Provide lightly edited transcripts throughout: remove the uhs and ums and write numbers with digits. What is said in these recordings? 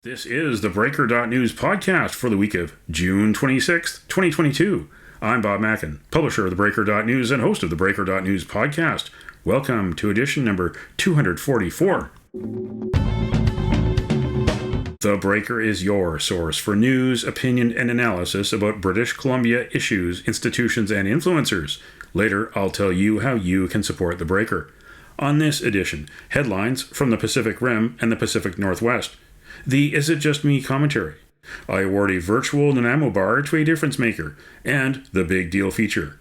This is the Breaker.news podcast for the week of June 26th, 2022. I'm Bob Mackin, publisher of the Breaker.news and host of the Breaker.news podcast. Welcome to edition number 244. The Breaker is your source for news, opinion, and analysis about British Columbia issues, institutions, and influencers. Later, I'll tell you how you can support the Breaker. On this edition, headlines from the Pacific Rim and the Pacific Northwest. The Is It Just Me commentary. I award a virtual Nanaimo bar to a difference maker. And the Big Deal feature.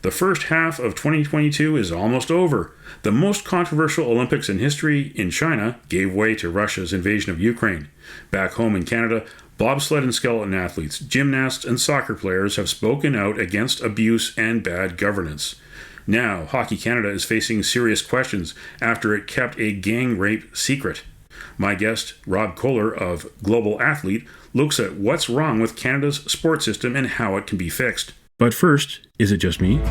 The first half of 2022 is almost over. The most controversial Olympics in history in China gave way to Russia's invasion of Ukraine. Back home in Canada, bobsled and skeleton athletes, gymnasts, and soccer players have spoken out against abuse and bad governance. Now, Hockey Canada is facing serious questions after it kept a gang rape secret. My guest, Rob Koehler of Global Athlete, looks at what's wrong with Canada's sports system and how it can be fixed. But first, is it just me?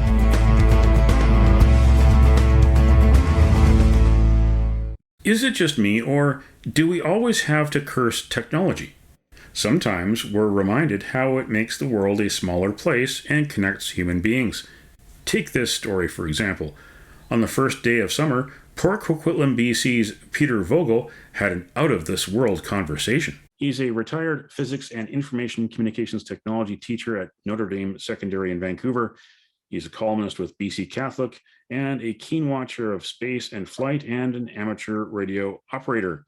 Is it just me, or do we always have to curse technology? Sometimes we're reminded how it makes the world a smaller place and connects human beings. Take this story, for example. On the first day of summer, Port Coquitlam, BC's Peter Vogel had an out-of-this-world conversation. He's a retired physics and information communications technology teacher at Notre Dame Secondary in Vancouver. He's a columnist with BC Catholic and a keen watcher of space and flight and an amateur radio operator.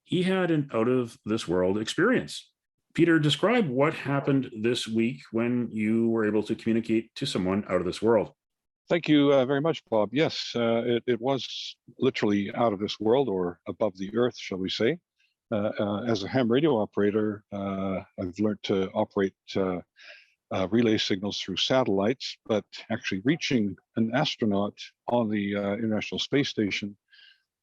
He had an out-of-this-world experience. Peter, describe what happened this week when you were able to communicate to someone out of this world. Thank you very much, Bob. Yes, it was literally out of this world, or above the earth, shall we say. As a ham radio operator, I've learned to operate relay signals through satellites, but actually reaching an astronaut on the International Space Station,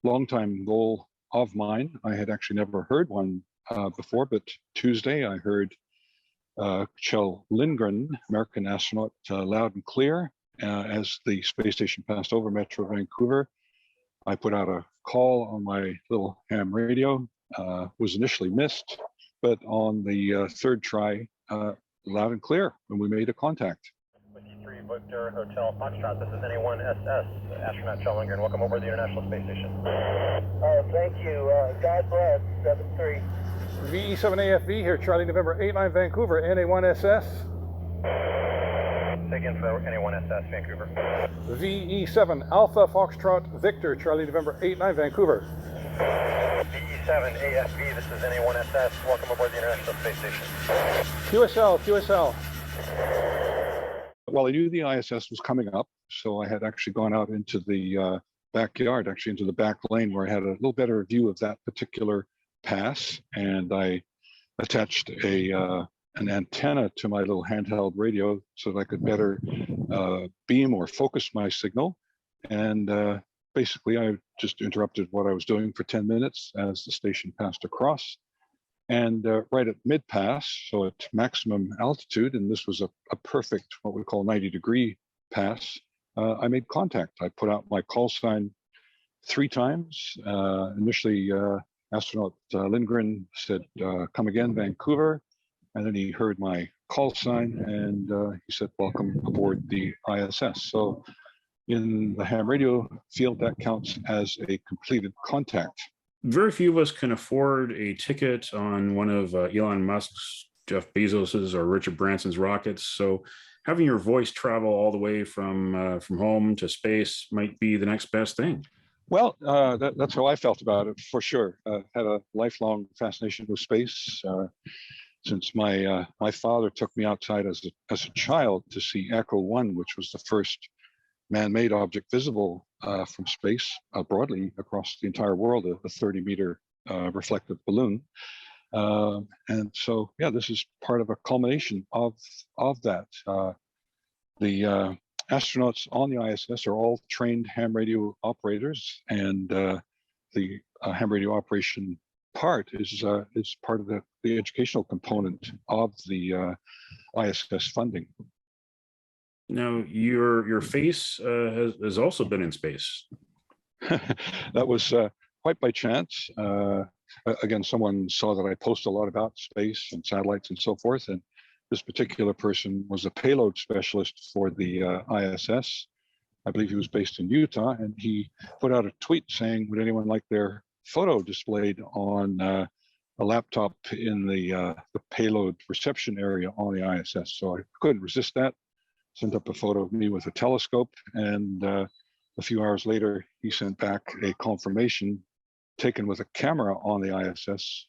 longtime goal of mine. I had actually never heard one before, but Tuesday I heard Kjell Lindgren, American astronaut, loud and clear. As the space station passed over Metro Vancouver, I put out a call on my little ham radio. Was initially missed, but on the third try, loud and clear when we made a contact. 53 Victor Hotel Foxtrot, this is anyone SS, astronaut Kjell Lindgren. Welcome over to the International Space Station. Thank you. God bless. 7-3. VE7AFV here, Charlie November 89 Vancouver, NA1SS. Again for anyone SS, Vancouver. VE7 Alpha Foxtrot Victor, Charlie November 89 Vancouver. VE7 AFV, this is anyone SS. Welcome aboard the International Space Station. QSL. Well, I knew the ISS was coming up, so I had actually gone out into the backyard, actually into the back lane, where I had a little better view of that particular pass, and I attached an antenna to my little handheld radio so that I could better beam or focus my signal. And basically, I just interrupted what I was doing for 10 minutes as the station passed across. And right at mid-pass, so at maximum altitude, and this was a perfect, what we call 90-degree pass, I made contact. I put out my call sign 3 times. Initially, astronaut Lindgren said, come again, Vancouver. And then he heard my call sign and he said, welcome aboard the ISS. So in the ham radio field, that counts as a completed contact. Very few of us can afford a ticket on one of Elon Musk's, Jeff Bezos's, or Richard Branson's rockets. So having your voice travel all the way from home to space might be the next best thing. Well, that's how I felt about it, for sure. Had a lifelong fascination with space. Since my father took me outside as a child to see Echo 1, which was the first man-made object visible from space broadly across the entire world, a 30-meter reflective balloon. And so, yeah, this is part of a culmination of that. The astronauts on the ISS are all trained ham radio operators, and the ham radio operation part is part of the educational component of the ISS funding. Now, your face has also been in space. That was quite by chance. again, someone saw that I post a lot about space and satellites and so forth. And this particular person was a payload specialist for the ISS. I believe he was based in Utah, and he put out a tweet saying, would anyone like their photo displayed on a laptop in the payload reception area on the ISS? So I couldn't resist that. Sent up a photo of me with a telescope, and a few hours later, he sent back a confirmation taken with a camera on the ISS,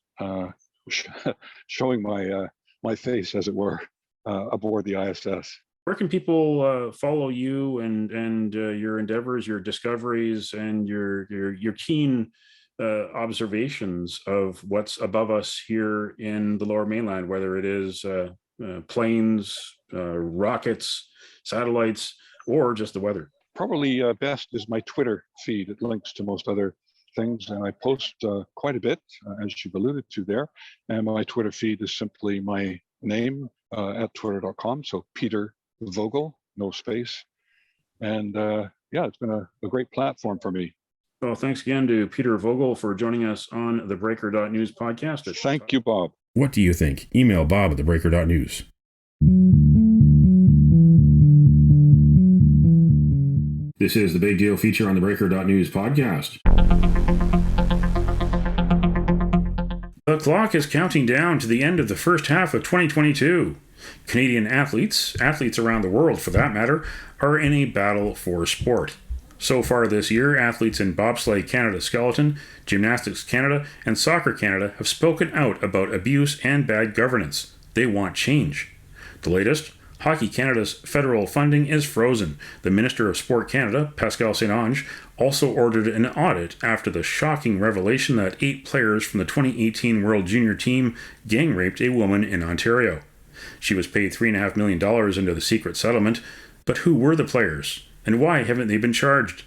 showing my face, as it were, aboard the ISS. Where can people follow you and your endeavors, your discoveries, and your keen observations of what's above us here in the Lower Mainland, whether it is planes, rockets, satellites, or just the weather? Probably best is my Twitter feed. It links to most other things, and I post quite a bit, as you've alluded to there. And my Twitter feed is simply my name at twitter.com. So Peter Vogel, no space. And yeah, it's been a great platform for me. Well, thanks again to Peter Vogel for joining us on the Breaker.news podcast. Thank you, Bob. What do you think? Email Bob at theBreaker.news. This is the Big Deal feature on the Breaker.news podcast. The clock is counting down to the end of the first half of 2022. Canadian athletes around the world for that matter, are in a battle for sport. So far this year, athletes in Bobsleigh Canada Skeleton, Gymnastics Canada, and Soccer Canada have spoken out about abuse and bad governance. They want change. The latest, Hockey Canada's federal funding is frozen. The Minister of Sport Canada, Pascal St-Onge, also ordered an audit after the shocking revelation that 8 players from the 2018 World Junior team gang raped a woman in Ontario. She was paid $3.5 million under the secret settlement, but who were the players, and why haven't they been charged?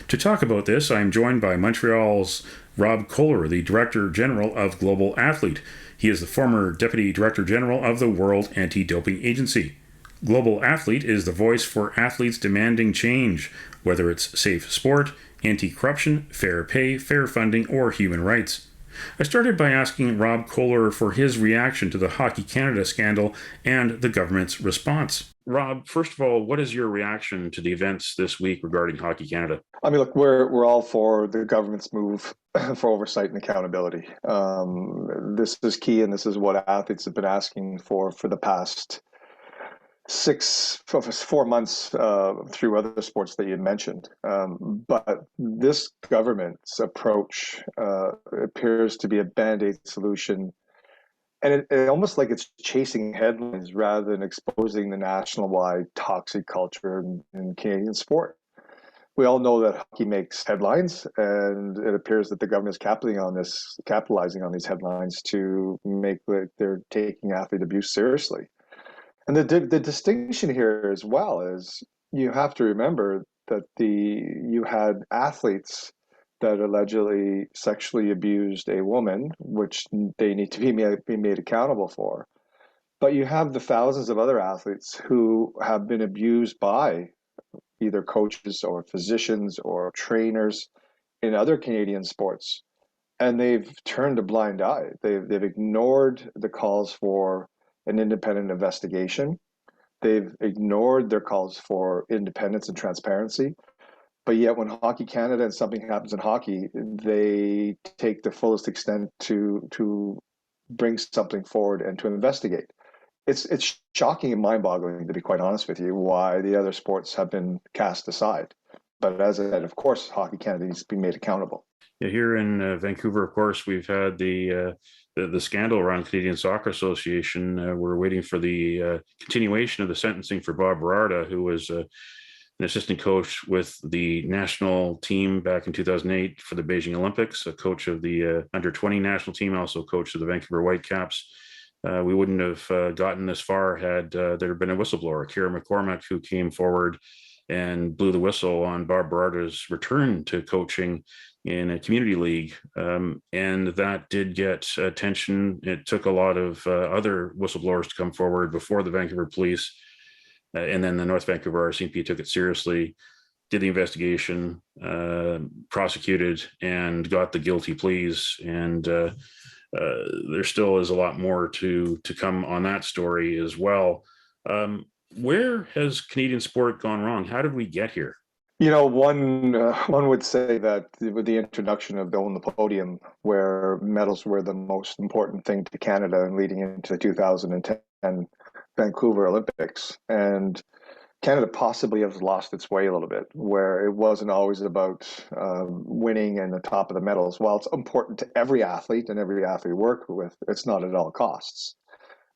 To talk about this, I am joined by Montreal's Rob Koehler, the Director General of Global Athlete. He is the former Deputy Director General of the World Anti-Doping Agency. Global Athlete is the voice for athletes demanding change, whether it's safe sport, anti-corruption, fair pay, fair funding, or human rights. I started by asking Rob Koehler for his reaction to the Hockey Canada scandal and the government's response. Rob, first of all, what is your reaction to the events this week regarding Hockey Canada? I mean, look, we're all for the government's move for oversight and accountability. This is key, and this is what athletes have been asking for the past 4 months through other sports that you had mentioned. But this government's approach appears to be a Band-Aid solution. And it almost like it's chasing headlines rather than exposing the national-wide toxic culture in Canadian sport. We all know that hockey makes headlines, and it appears that the government is capitalizing on these headlines to make like they're taking athlete abuse seriously. And the distinction here as well is you have to remember that you had athletes that allegedly sexually abused a woman, which they need to be made accountable for. But you have the thousands of other athletes who have been abused by either coaches or physicians or trainers in other Canadian sports. And they've turned a blind eye. They've ignored the calls for an independent investigation. They've ignored their calls for independence and transparency. But yet when Hockey Canada and something happens in hockey, they take the fullest extent to bring something forward and to investigate. It's shocking and mind-boggling, to be quite honest with you, why the other sports have been cast aside. But as I said, of course, Hockey Canada needs to be made accountable. Yeah, here in Vancouver, of course, we've had the scandal around Canadian Soccer Association. We're waiting for the continuation of the sentencing for Bob Berarda, who was an assistant coach with the national team back in 2008 for the Beijing Olympics, a coach of the under-20 national team, also coach of the Vancouver Whitecaps. We wouldn't have gotten this far had there been a whistleblower, Kira McCormack, who came forward and blew the whistle on Bob Berarda's return to coaching in a community league. And that did get attention. It took a lot of other whistleblowers to come forward before the Vancouver Police. And then the North Vancouver RCMP took it seriously. did the investigation, prosecuted, and got the guilty pleas. And there still is a lot more to come on that story as well. Where has Canadian sport gone wrong? How did we get here? One would say that with the introduction of the On the Podium, where medals were the most important thing to Canada and leading into the 2010 Vancouver Olympics, and Canada possibly has lost its way a little bit, where it wasn't always about winning and the top of the medals. While it's important to every athlete and every athlete we work with, it's not at all costs.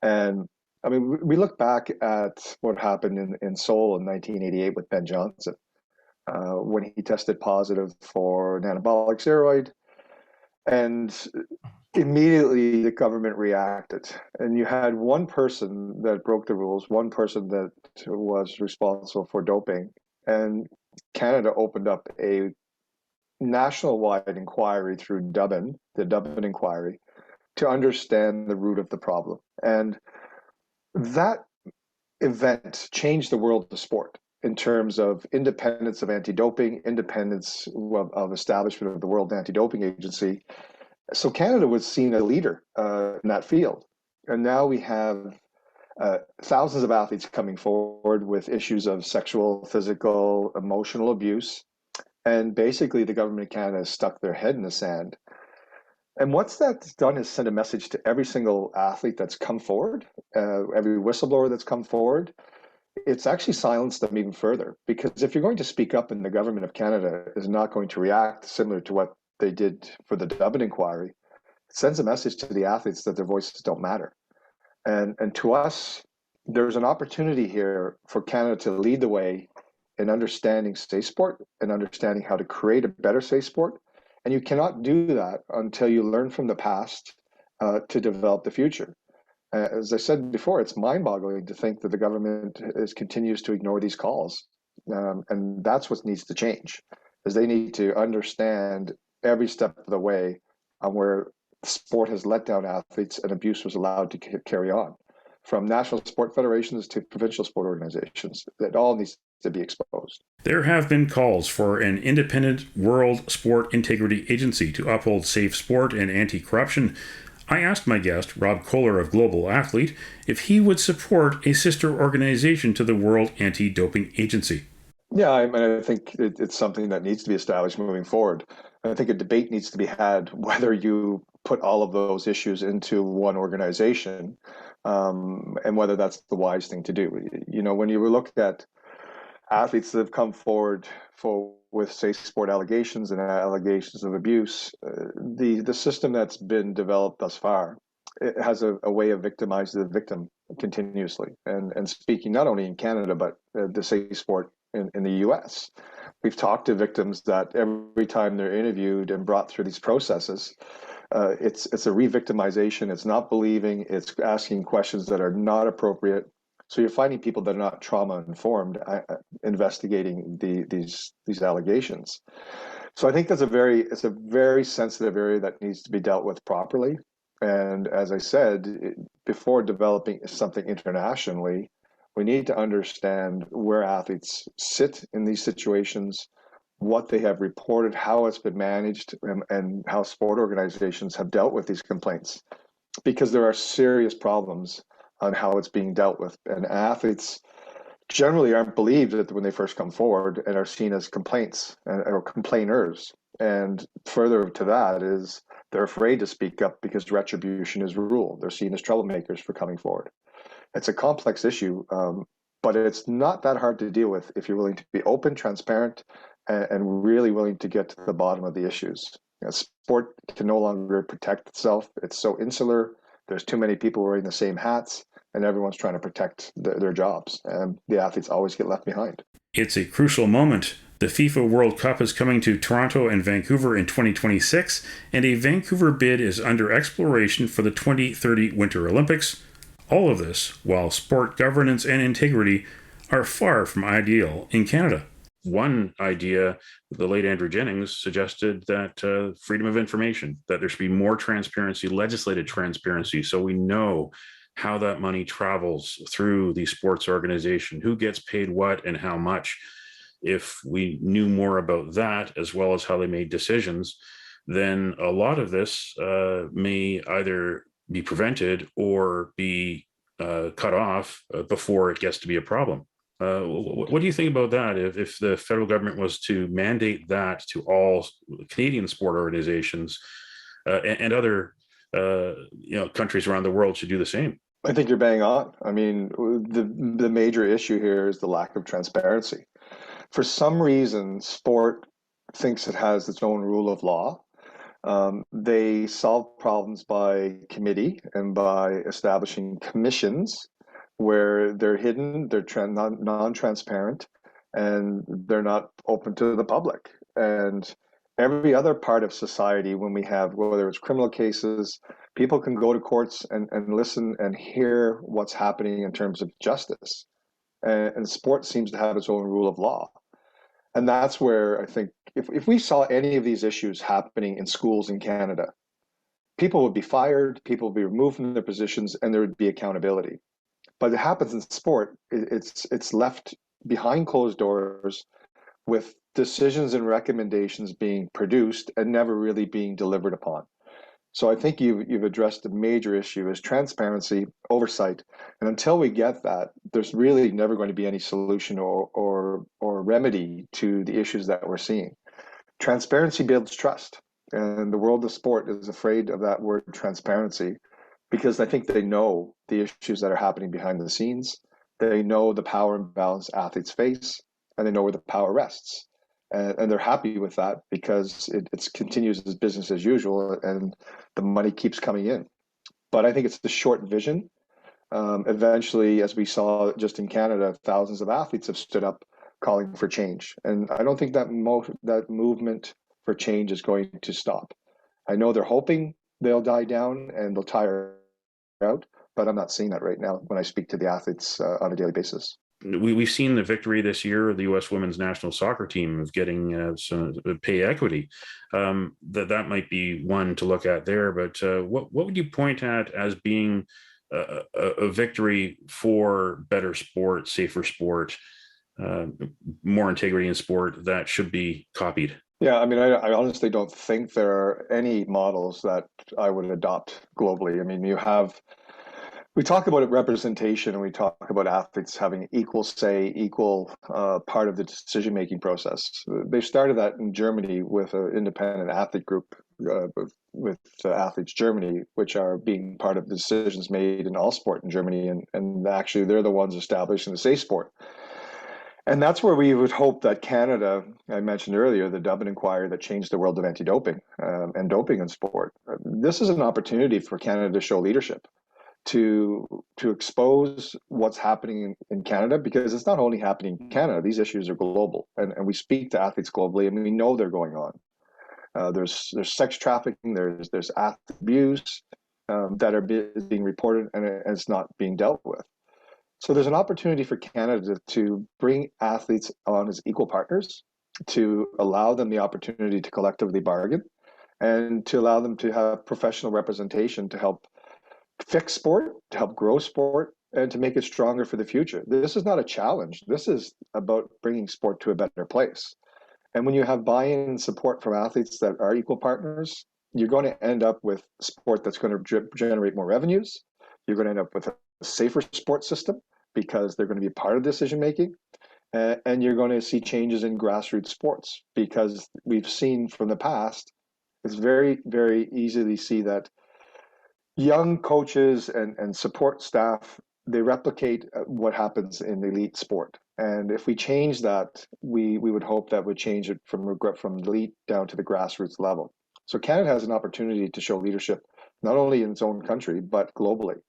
And I mean, we look back at what happened in Seoul in 1988 with Ben Johnson. When he tested positive for an anabolic steroid, and immediately the government reacted. And you had one person that broke the rules, one person that was responsible for doping, and Canada opened up a national-wide inquiry through Dublin, the Dublin inquiry, to understand the root of the problem. And that event changed the world of sport in terms of independence of anti-doping, independence of establishment of the World Anti-Doping Agency. So Canada was seen as a leader in that field. And now we have thousands of athletes coming forward with issues of sexual, physical, emotional abuse. And basically the government of Canada has stuck their head in the sand. And what's that done is send a message to every single athlete that's come forward, every whistleblower that's come forward. It's actually silenced them even further, because if you're going to speak up and the government of Canada is not going to react similar to what they did for the Dublin inquiry, it sends a message to the athletes that their voices don't matter. And to us, there's an opportunity here for Canada to lead the way in understanding safe sport and understanding how to create a better safe sport. And you cannot do that until you learn from the past to develop the future. As I said before, it's mind-boggling to think that the government continues to ignore these calls. And that's what needs to change, is they need to understand every step of the way on where sport has let down athletes and abuse was allowed to carry on. From national sport federations to provincial sport organizations, that all needs to be exposed. There have been calls for an independent World Sport Integrity Agency to uphold safe sport and anti-corruption. I asked my guest, Rob Koehler of Global Athlete, if he would support a sister organization to the World Anti-Doping Agency. Yeah, I think it's something that needs to be established moving forward. I think a debate needs to be had whether you put all of those issues into one organization, and whether that's the wise thing to do. When you look at athletes that have come forward with safe sport allegations and allegations of abuse, the system that's been developed thus far, it has a way of victimizing the victim continuously. And speaking not only in Canada, but the safe sport in the US. We've talked to victims that every time they're interviewed and brought through these processes, it's a re-victimization. It's not believing. It's asking questions that are not appropriate. So you're finding people that are not trauma-informed investigating these allegations. So I think it's a very sensitive area that needs to be dealt with properly. And as I said, before developing something internationally, we need to understand where athletes sit in these situations, what they have reported, how it's been managed, and how sport organizations have dealt with these complaints. Because there are serious problems on how it's being dealt with. And athletes generally aren't believed when they first come forward and are seen as complaints or complainers. And further to that is they're afraid to speak up because retribution is rule. They're seen as troublemakers for coming forward. It's a complex issue, but it's not that hard to deal with if you're willing to be open, transparent, and really willing to get to the bottom of the issues. Sport can no longer protect itself. It's so insular. There's too many people wearing the same hats, and everyone's trying to protect their jobs. And the athletes always get left behind. It's a crucial moment. The FIFA World Cup is coming to Toronto and Vancouver in 2026, and a Vancouver bid is under exploration for the 2030 Winter Olympics. All of this while sport governance and integrity are far from ideal in Canada. One idea, the late Andrew Jennings suggested that freedom of information, that there should be more transparency, legislated transparency, so we know how that money travels through the sports organization, who gets paid what and how much. if we knew more about that, as well as how they made decisions, then a lot of this may either be prevented or be cut off before it gets to be a problem. What do you think about that? If the federal government was to mandate that to all Canadian sport organizations and other countries around the world should do the same? I think you're bang on. I mean, the major issue here is the lack of transparency. For some reason, sport thinks it has its own rule of law. They solve problems by committee and by establishing commissions where they're hidden, they're non-transparent, and they're not open to the public. And every other part of society, when we have, whether it's criminal cases, people can go to courts and listen and hear what's happening in terms of justice. And sport seems to have its own rule of law. And that's where I think if we saw any of these issues happening in schools in Canada, people would be fired, people would be removed from their positions, and there would be accountability. But it happens in sport, it's left behind closed doors with decisions and recommendations being produced and never really being delivered upon. So I think you've addressed a major issue is transparency, oversight, and until we get that, there's really never going to be any solution or remedy to the issues that we're seeing. Transparency builds trust, and the world of sport is afraid of that word transparency because I think they know the issues that are happening behind the scenes. They know the power imbalance athletes face, and they know where the power rests. And they're happy with that because it continues as business as usual and the money keeps coming in. But I think it's the short vision. Eventually, as we saw just in Canada, thousands of athletes have stood up calling for change. And I don't think that movement for change is going to stop. I know they're hoping they'll die down and they'll tire out, but I'm not seeing that right now when I speak to the athletes on a daily basis. We've seen the victory this year of the U.S. women's national soccer team of getting some pay equity. That might be one to look at there. But what would you point at as being a victory for better sport, safer sport, more integrity in sport that should be copied? Yeah, I mean, I honestly don't think there are any models that I would adopt globally. I mean, we talk about representation and we talk about athletes having equal say, equal part of the decision-making process. They started that in Germany with an independent athlete group with Athletes Germany, which are being part of the decisions made in all sport in Germany. And actually, they're the ones establishing the safe sport. And that's where we would hope that Canada, I mentioned earlier, the Dublin inquiry that changed the world of anti-doping and doping in sport. This is an opportunity for Canada to show leadership, to expose what's happening in Canada, because it's not only happening in Canada, these issues are global. And we speak to athletes globally, and we know they're going on. There's sex trafficking, there's athlete abuse that are being reported, and it's not being dealt with. So there's an opportunity for Canada to bring athletes on as equal partners, to allow them the opportunity to collectively bargain, and to allow them to have professional representation to help fix sport, to help grow sport, and to make it stronger for the future. This is not a challenge. This is about bringing sport to a better place. And when you have buy-in and support from athletes that are equal partners, you're going to end up with sport that's going to generate more revenues. You're going to end up with a safer sports system because they're going to be part of decision-making. And you're going to see changes in grassroots sports because we've seen from the past, it's very, very easy to see that young coaches and support staff, they replicate what happens in elite sport. And if we change that, we would hope that would change it from elite down to the grassroots level. So Canada has an opportunity to show leadership, not only in its own country, but globally.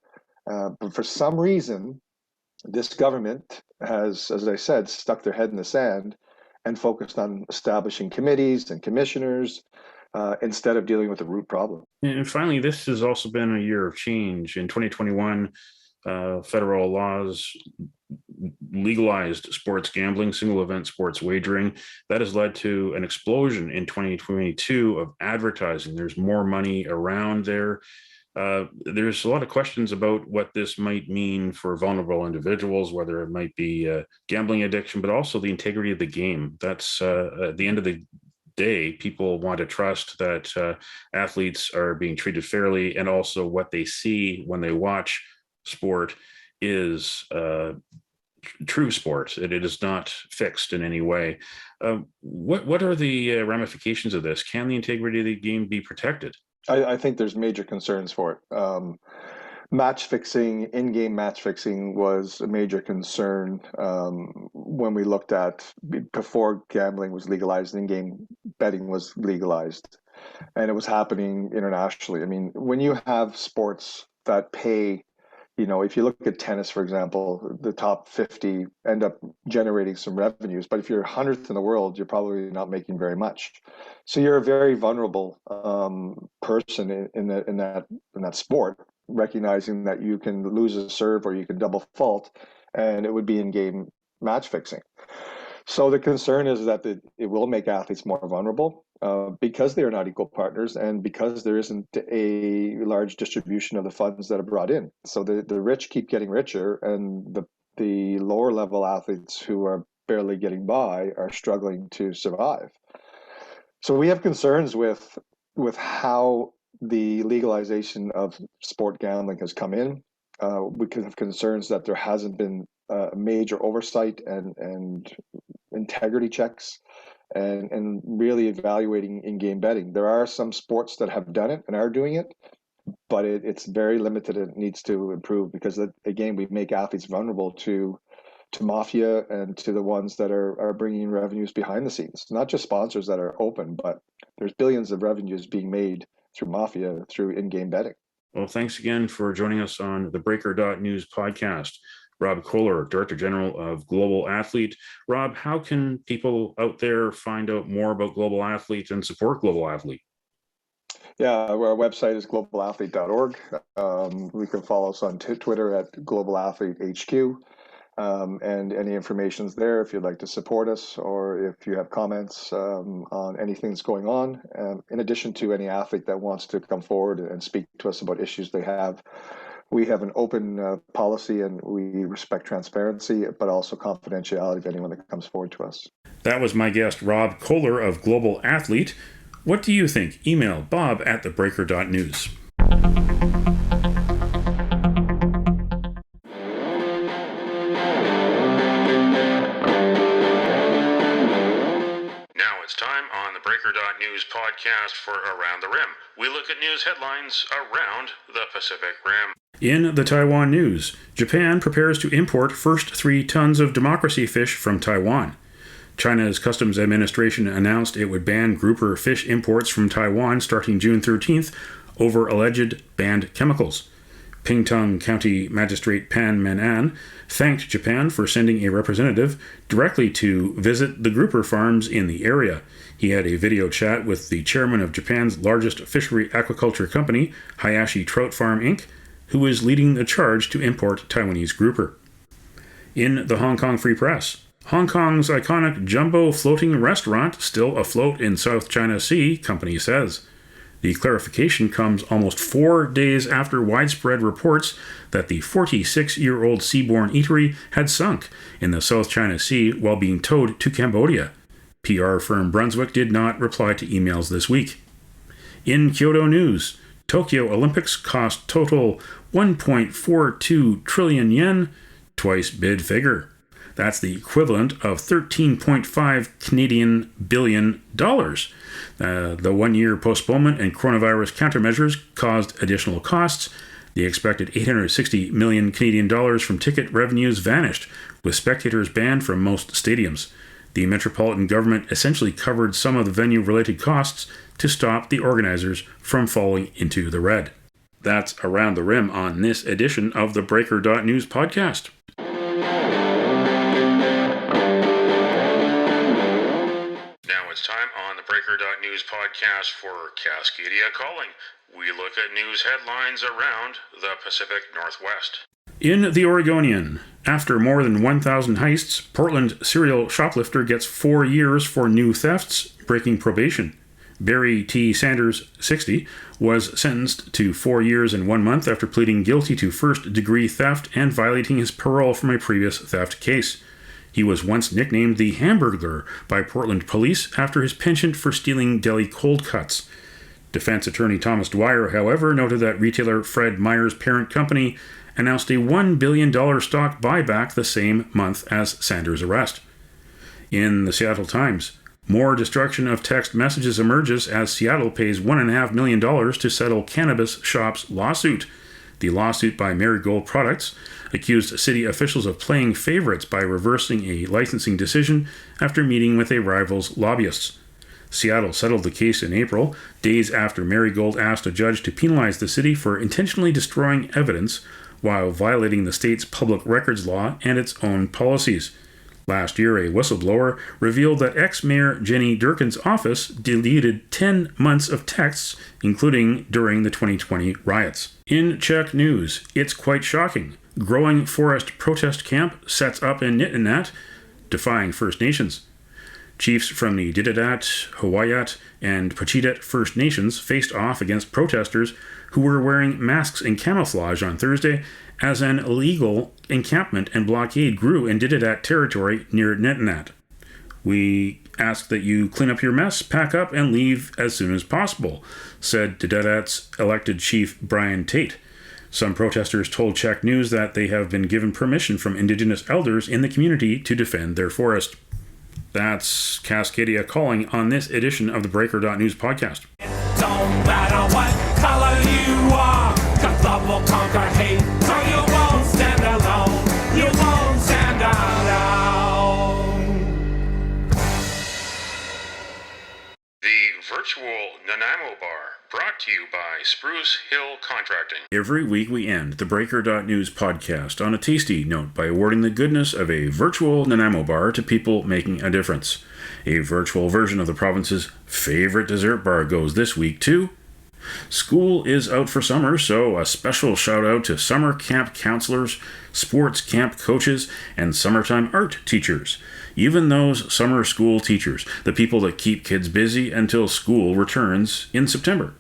But for some reason, this government has, as I said, stuck their head in the sand and focused on establishing committees and commissioners instead of dealing with the root problem. And finally, this has also been a year of change. In 2021, federal laws legalized sports gambling, single event sports wagering. That has led to an explosion in 2022 of advertising. There's more money around there. There's a lot of questions about what this might mean for vulnerable individuals, whether it might be gambling addiction, but also the integrity of the game. That's at the end of the day, people want to trust that athletes are being treated fairly, and also what they see when they watch sport is true sport. It is not fixed in any way. What are the ramifications of this? Can the integrity of the game be protected? I think there's major concerns for it. Match fixing, in-game match fixing was a major concern when we looked at before gambling was legalized, in-game betting was legalized, and it was happening internationally. I mean, when you have sports that pay, if you look at tennis, for example, the top 50 end up generating some revenues, but if you're 100th in the world, you're probably not making very much. So you're a very vulnerable person in that sport, recognizing that you can lose a serve or you can double fault, and it would be in-game match fixing. So the concern is that it will make athletes more vulnerable because they are not equal partners, and because there isn't a large distribution of the funds that are brought in. So the rich keep getting richer, and the lower level athletes who are barely getting by are struggling to survive. So we have concerns with how the legalization of sport gambling has come in. We could have concerns that there hasn't been major oversight and integrity checks and really evaluating in-game betting. There are some sports that have done it and are doing it, but it's very limited. It needs to improve because, again, we make athletes vulnerable to mafia and to the ones that are bringing revenues behind the scenes. Not just sponsors that are open, but there's billions of revenues being made through mafia, through in-game betting. Well, thanks again for joining us on the Breaker.news podcast. Rob Koehler, Director General of Global Athlete. Rob, how can people out there find out more about Global Athlete and support Global Athlete? Yeah, our website is globalathlete.org. We can follow us on Twitter at Global Athlete HQ. And any information's there if you'd like to support us or if you have comments on anything that's going on. In addition to any athlete that wants to come forward and speak to us about issues they have, we have an open policy and we respect transparency, but also confidentiality of anyone that comes forward to us. That was my guest, Rob Koehler of Global Athlete. What do you think? Email bob@theBreaker.news. It's time on the Breaker.news podcast for Around the Rim. We look at news headlines around the Pacific Rim. In the Taiwan news, Japan prepares to import first 3 tons of democracy fish from Taiwan. China's Customs Administration announced it would ban grouper fish imports from Taiwan starting June 13th over alleged banned chemicals. Pingtung County Magistrate Pan Men-an thanked Japan for sending a representative directly to visit the grouper farms in the area. He had a video chat with the chairman of Japan's largest fishery aquaculture company, Hayashi Trout Farm Inc., who is leading the charge to import Taiwanese grouper. In the Hong Kong Free Press, Hong Kong's iconic jumbo floating restaurant still afloat in South China Sea, company says. The clarification comes almost 4 days after widespread reports that the 46-year-old seaborne eatery had sunk in the South China Sea while being towed to Cambodia. PR firm Brunswick did not reply to emails this week. In Kyoto news, Tokyo Olympics cost total 1.42 trillion yen, twice bid figure. That's the equivalent of 13.5 Canadian billion dollars. The one-year postponement and coronavirus countermeasures caused additional costs. The expected 860 million Canadian dollars from ticket revenues vanished, with spectators banned from most stadiums. The metropolitan government essentially covered some of the venue-related costs to stop the organizers from falling into the red. That's Around the Rim on this edition of the Breaker.news podcast. It's time on the Breaker.news podcast for Cascadia Calling. We look at news headlines around the Pacific Northwest. In the Oregonian, after more than 1,000 heists, Portland serial shoplifter gets 4 years for new thefts, breaking probation. Barry T. Sanders, 60, was sentenced to 4 years and 1 month after pleading guilty to first-degree theft and violating his parole from a previous theft case. He was once nicknamed the Hamburglar by Portland police after his penchant for stealing deli cold cuts. Defense attorney Thomas Dwyer, however, noted that retailer Fred Meyer's parent company announced a $1 billion stock buyback the same month as Sanders' arrest. In the Seattle Times, more destruction of text messages emerges as Seattle pays $1.5 million to settle cannabis shop's lawsuit. The lawsuit by Marigold Products accused city officials of playing favorites by reversing a licensing decision after meeting with a rival's lobbyists. Seattle settled the case in April, days after Marigold asked a judge to penalize the city for intentionally destroying evidence while violating the state's public records law and its own policies. Last year, a whistleblower revealed that ex-mayor Jenny Durkin's office deleted 10 months of texts, including during the 2020 riots. In Czech news, it's quite shocking. Growing forest protest camp sets up in Nittinat, defying First Nations. Chiefs from the Dididat, Hawaiiat, and Pachidat First Nations faced off against protesters who were wearing masks and camouflage on Thursday as an illegal encampment and blockade grew in Dididat territory near Nittinat. We ask that you clean up your mess, pack up, and leave as soon as possible, said Dididat's elected chief Brian Tate. Some protesters told Czech News that they have been given permission from Indigenous elders in the community to defend their forest. That's Cascadia calling on this edition of the Breaker.news podcast. Don't matter what color you are, 'cause love will conquer hate, so you won't stand alone, you won't stand alone. The virtual Nanaimo Bar, brought to you by Spruce Hill Contracting. Every week we end the Breaker.news podcast on a tasty note by awarding the goodness of a virtual Nanaimo bar to people making a difference. A virtual version of the province's favorite dessert bar goes this week to School is out for summer, so a special shout out to summer camp counselors, sports camp coaches, and summertime art teachers. Even those summer school teachers, the people that keep kids busy until school returns in September.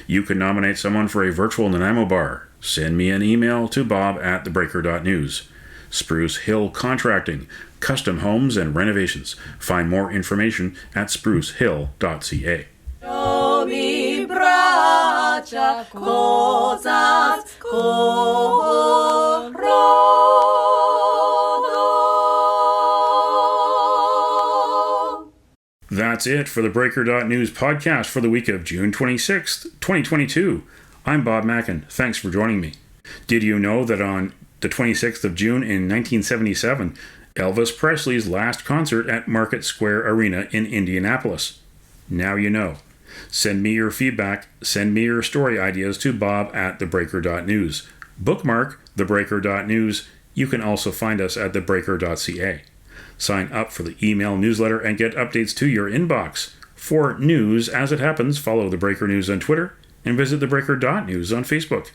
You can nominate someone for a virtual Nanaimo bar. Send me an email to bob@theBreaker.news. Spruce Hill Contracting, custom homes and renovations. Find more information at sprucehill.ca. That's it for the Breaker.news podcast for the week of June 26th, 2022. I'm Bob Mackin. Thanks for joining me. Did you know that on the 26th of June in 1977, Elvis Presley's last concert at Market Square Arena in Indianapolis? Now you know. Send me your feedback, send me your story ideas to bob@theBreaker.news. Bookmark theBreaker.news. You can also find us at theBreaker.ca. Sign up for the email newsletter and get updates to your inbox. For news as it happens, follow The Breaker News on Twitter and visit theBreaker.news on Facebook.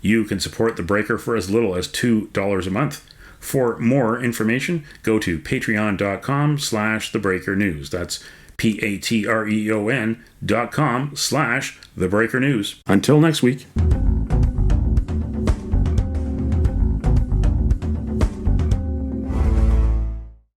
You can support The Breaker for as little as $2 a month. For more information, go to patreon.com/thebreakernews. That's patreon.com/thebreakernews. Until next week.